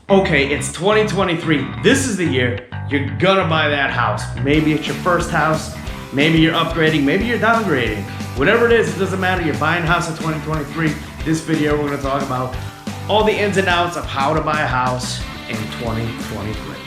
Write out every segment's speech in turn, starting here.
Okay, it's 2023. This is the year you're gonna buy that house. Maybe it's your first house, maybe you're upgrading, maybe you're downgrading. Whatever it is, it doesn't matter. You're buying a house in 2023. This video, we're gonna talk about all the ins and outs of how to buy a house in 2023.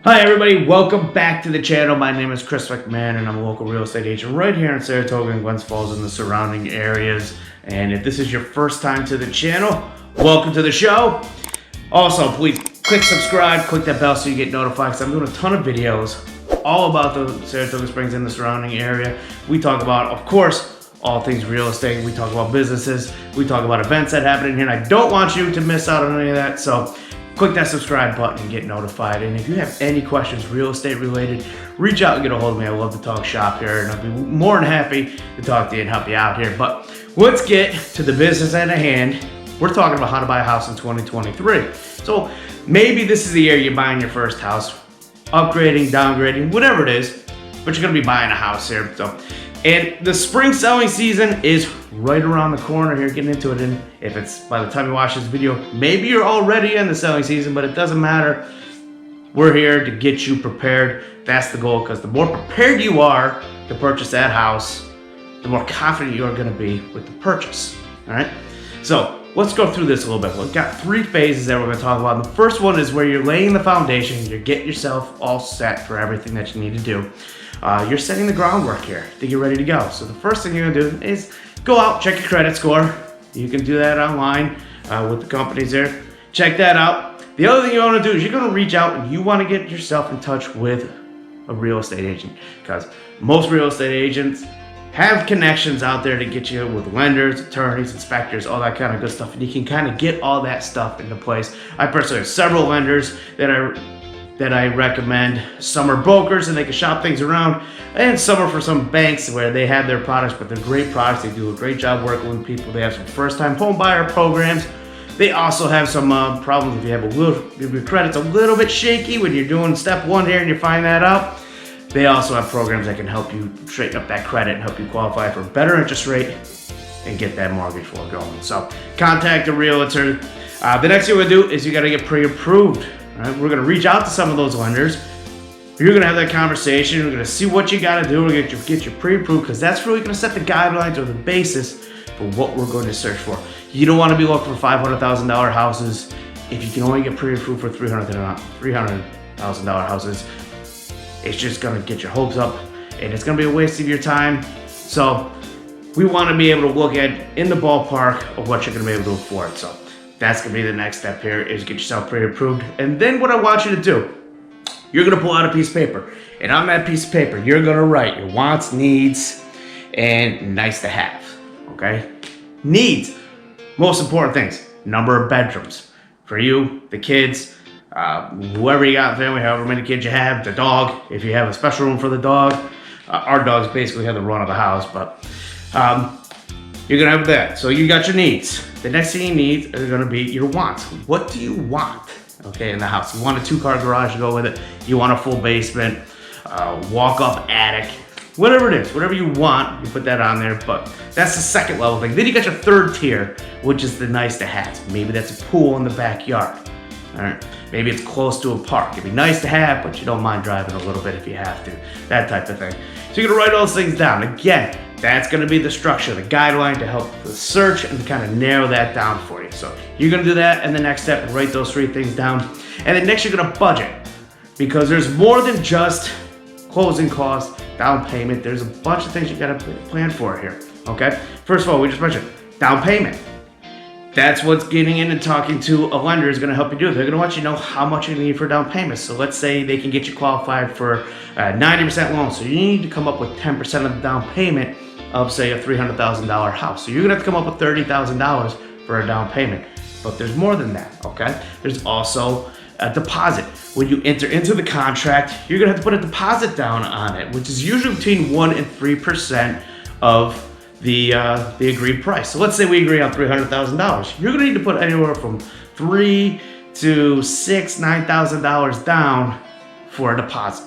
Hi everybody, welcome back to the channel. My name is Chris McMahon and I'm a local real estate agent right here in Saratoga and Glen Falls and the surrounding areas. And if this is your first time to the channel, welcome to the show. Also, please click subscribe, click that bell so you get notified because I'm doing a ton of videos all about the Saratoga Springs and the surrounding area. We talk about, of course, all things real estate. We talk about businesses. We talk about events that happen in here, and I don't want you to miss out on any of that. So click that subscribe button and get notified. And if you have any questions real estate related, reach out and get a hold of me. I love to talk shop here, and I'll be more than happy to talk to you and help you out here. But let's get to the business at hand. We're talking about how to buy a house in 2023. So maybe this is the year you're buying your first house, upgrading, downgrading, whatever it is, but you're gonna be buying a house here. And the spring selling season is right around the corner here, getting into it. And if it's by the time you watch this video, maybe you're already in the selling season, but it doesn't matter. We're here to get you prepared. That's the goal, because the more prepared you are to purchase that house, the more confident you are gonna be with the purchase, all right? So let's go through this a little bit. We've got three phases that we're gonna talk about. The first one is where you're laying the foundation, you're getting yourself all set for everything that you need to do. You're setting the groundwork here to get ready to go. So the first thing you're gonna do is go out, check your credit score. You can do that online with the companies there. Check that out. The other thing you wanna do is you're gonna reach out and you wanna get yourself in touch with a real estate agent, because most real estate agents have connections out there to get you with lenders, attorneys, inspectors, all that kind of good stuff. And you can kind of get all that stuff into place. I personally have several lenders that I recommend. Some are brokers and they can shop things around, and some are for some banks where they have their products, but they're great products. They do a great job working with people. They have some first-time home buyer programs. They also have some problems if you have if your credit's a little bit shaky when you're doing step one here and you find that out. They also have programs that can help you straighten up that credit and help you qualify for a better interest rate and get that mortgage flow going. So contact a realtor. The next thing we're gonna do is you gotta get pre-approved. Right? We're gonna reach out to some of those lenders. You're gonna have that conversation. We're gonna see what you gotta do. We're gonna get you pre-approved, because that's really gonna set the guidelines or the basis for what we're going to search for. You don't wanna be looking for $500,000 houses if you can only get pre-approved for $300,000 houses. It's just gonna get your hopes up and it's gonna be a waste of your time. So we wanna be able to look at in the ballpark of what you're gonna be able to afford. So that's gonna be the next step here, is get yourself pre-approved. And then what I want you to do, you're gonna pull out a piece of paper. And on that piece of paper, you're gonna write your wants, needs, and nice to have, okay? Needs, most important things, number of bedrooms. For you, the kids, whoever you got in the family, however many kids you have, the dog, if you have a special room for the dog. Our dogs basically have the run of the house, but you're gonna have that. So you got your needs. The next thing you need are gonna be your wants. What do you want, okay, in the house? You want a 2-car garage to go with it. You want a full basement, walk-up attic, whatever it is, whatever you want, you put that on there. But that's the second level thing. Then you got your third tier, which is the nice to have. Maybe that's a pool in the backyard. All right, maybe it's close to a park. It'd be nice to have, but you don't mind driving a little bit if you have to, that type of thing. So you're gonna write all those things down. Again, that's gonna be the structure, the guideline to help the search and to kind of narrow that down for you. So you're gonna do that, and the next step, write those 3 things down. And then next you're gonna budget, because there's more than just closing costs, down payment. There's a bunch of things you gotta plan for here, okay? First of all, we just mentioned down payment. That's what's getting in and talking to a lender is gonna help you do. They're gonna want you to know how much you need for down payment. So let's say they can get you qualified for a 90% loan. So you need to come up with 10% of the down payment of, say, a $300,000 house. So you're gonna have to come up with $30,000 for a down payment. But there's more than that, okay? There's also a deposit. When you enter into the contract, you're gonna have to put a deposit down on it, which is usually between 1% and 3% of the agreed price. So let's say we agree on $300,000. You're gonna need to put anywhere from $3,000 to $6,000, $9,000 down for a deposit.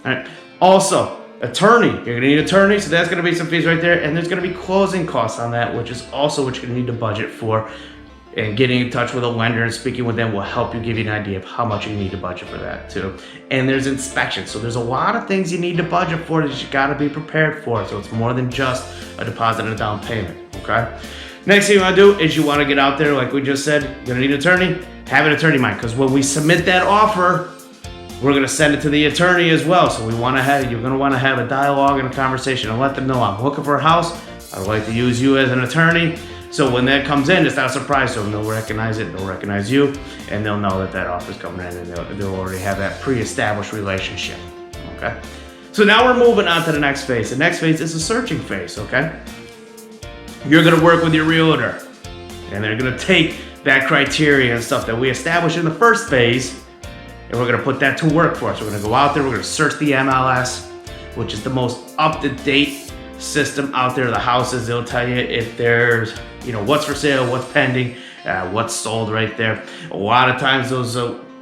All right. Also, attorney. You're gonna need an attorney, so that's gonna be some fees right there, and there's gonna be closing costs on that, which is also what you're gonna need to budget for. And getting in touch with a lender and speaking with them will help you give you an idea of how much you need to budget for that too. And there's inspections. So there's a lot of things you need to budget for that you gotta be prepared for. So it's more than just a deposit and a down payment, okay? Next thing you wanna do is you wanna get out there, like we just said, you're gonna need an attorney, have an attorney mind, because when we submit that offer, we're gonna send it to the attorney as well. So you're gonna wanna have a dialogue and a conversation and let them know I'm looking for a house. I'd like to use you as an attorney. So when that comes in, it's not a surprise to them. They'll recognize it, they'll recognize you, and they'll know that that offer's coming in, and they'll already have that pre-established relationship, okay? So now we're moving on to the next phase. The next phase is the searching phase, okay? You're gonna work with your realtor, and they're gonna take that criteria and stuff that we established in the first phase, and we're gonna put that to work for us. We're gonna go out there, we're gonna search the MLS, which is the most up-to-date system out there. The houses, they'll tell you if there's, what's for sale, what's pending, what's sold right there. A lot of times those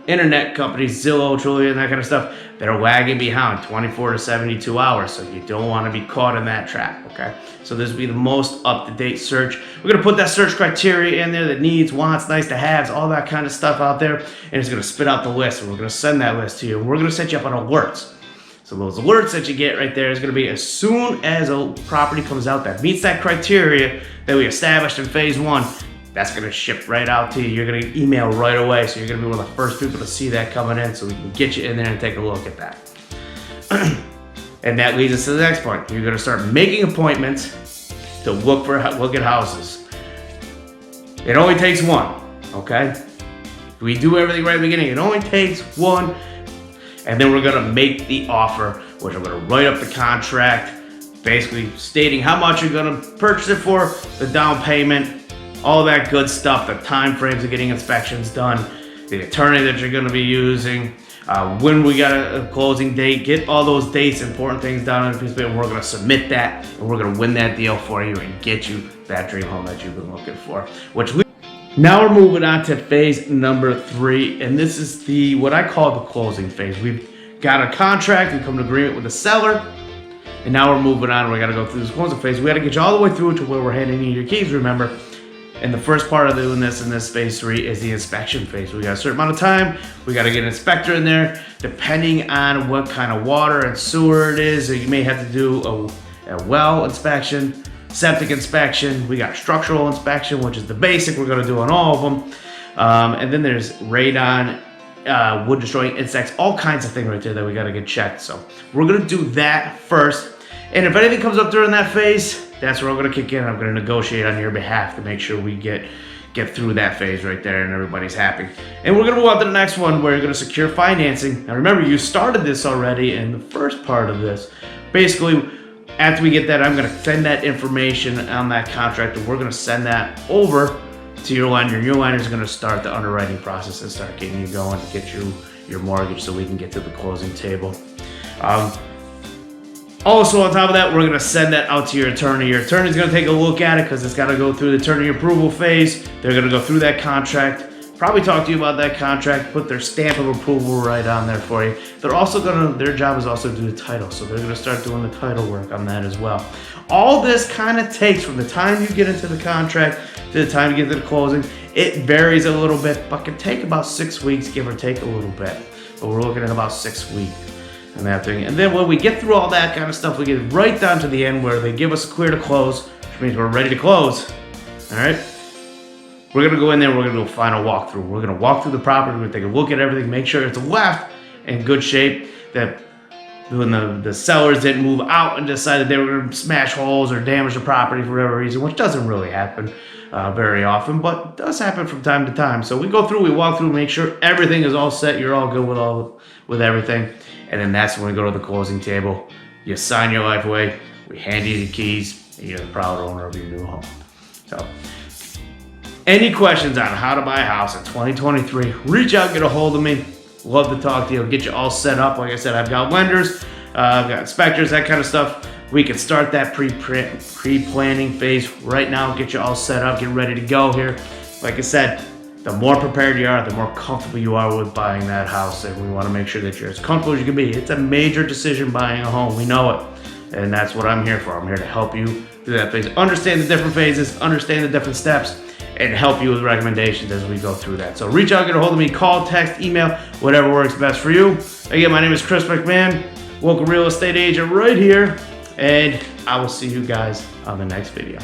internet companies, Zillow, Trulia, and that kind of stuff, they're lagging behind 24 to 72 hours. So you don't want to be caught in that trap, okay? So this will be the most up-to-date search. We're gonna put that search criteria in there, that needs, wants, nice to haves, all that kind of stuff out there. And it's gonna spit out the list, and we're gonna send that list to you. We're gonna set you up on alerts. So those alerts that you get right there is going to be as soon as a property comes out that meets that criteria that we established in phase one, that's going to ship right out to you. You're going to get email right away. So you're going to be one of the first people to see that coming in, so we can get you in there and take a look at that. And that leads us to the next point. You're going to start making appointments to look at houses. It only takes one, okay? We do everything right at the beginning. It only takes one. And then we're gonna make the offer, which I'm gonna write up the contract, basically stating how much you're gonna purchase it for, the down payment, all that good stuff, the time frames of getting inspections done, the attorney that you're gonna be using, when we got a closing date, get all those dates, important things down on a piece of paper, and we're gonna submit that, and we're gonna win that deal for you and get you that dream home that you've been looking for. Now we're moving on to phase number 3, and this is what I call the closing phase. We've got a contract, we come to agreement with the seller, and now we're moving on. We got to go through this closing phase. We got to get you all the way through to where we're handing you your keys, remember. And the first part of doing this in this phase 3 is the inspection phase. We got a certain amount of time, we got to get an inspector in there, depending on what kind of water and sewer it is. So you may have to do a well inspection, septic inspection, we got structural inspection, which is the basic we're going to do on all of them. And then there's radon, wood destroying insects, all kinds of things right there that we got to get checked. So we're going to do that first. And if anything comes up during that phase, that's where I'm going to kick in. I'm going to negotiate on your behalf to make sure we get through that phase right there and everybody's happy. And we're going to move on to the next one where you're going to secure financing. Now remember, you started this already in the first part of this. Basically, after we get that, I'm going to send that information on that contract, and we're going to send that over to your lender. Your lender is going to start the underwriting process and start getting you going to get your mortgage so we can get to the closing table. Also, on top of that, we're going to send that out to your attorney. Your attorney's going to take a look at it because it's got to go through the attorney approval phase. They're going to go through that contract, probably talk to you about that contract, put their stamp of approval right on there for you. They're also their job is also to do the title, so they're going to start doing the title work on that as well. All this kind of takes from the time you get into the contract to the time you get to the closing. It varies a little bit, but can take about 6 weeks, give or take a little bit. But we're looking at about 6 weeks and that thing. And then when we get through all that kind of stuff, we get right down to the end where they give us a clear to close, which means we're ready to close. All right. We're going to go in there, we're going to do a final walkthrough. We're going to walk through the property, we're going to take a look at everything, make sure it's left in good shape, that when the sellers didn't move out and decided they were going to smash holes or damage the property for whatever reason, which doesn't really happen very often, but does happen from time to time. So we go through, we walk through, make sure everything is all set, you're all good with everything, and then that's when we go to the closing table. You sign your life away, we hand you the keys, and you're the proud owner of your new home. So, any questions on how to buy a house in 2023, reach out, get a hold of me. Love to talk to you, get you all set up. Like I said, I've got lenders, I've got inspectors, that kind of stuff. we can start that pre-planning phase right now, get you all set up, get ready to go here. Like I said, the more prepared you are, the more comfortable you are with buying that house, and we want to make sure that you're as comfortable as you can be. It's a major decision buying a home, we know it, and that's what I'm here for. I'm here to help you through that phase, understand the different phases, understand the different steps, and help you with recommendations as we go through that. So reach out, get a hold of me, call, text, email, whatever works best for you. Again, my name is Chris McMahon, local real estate agent right here, and I will see you guys on the next video.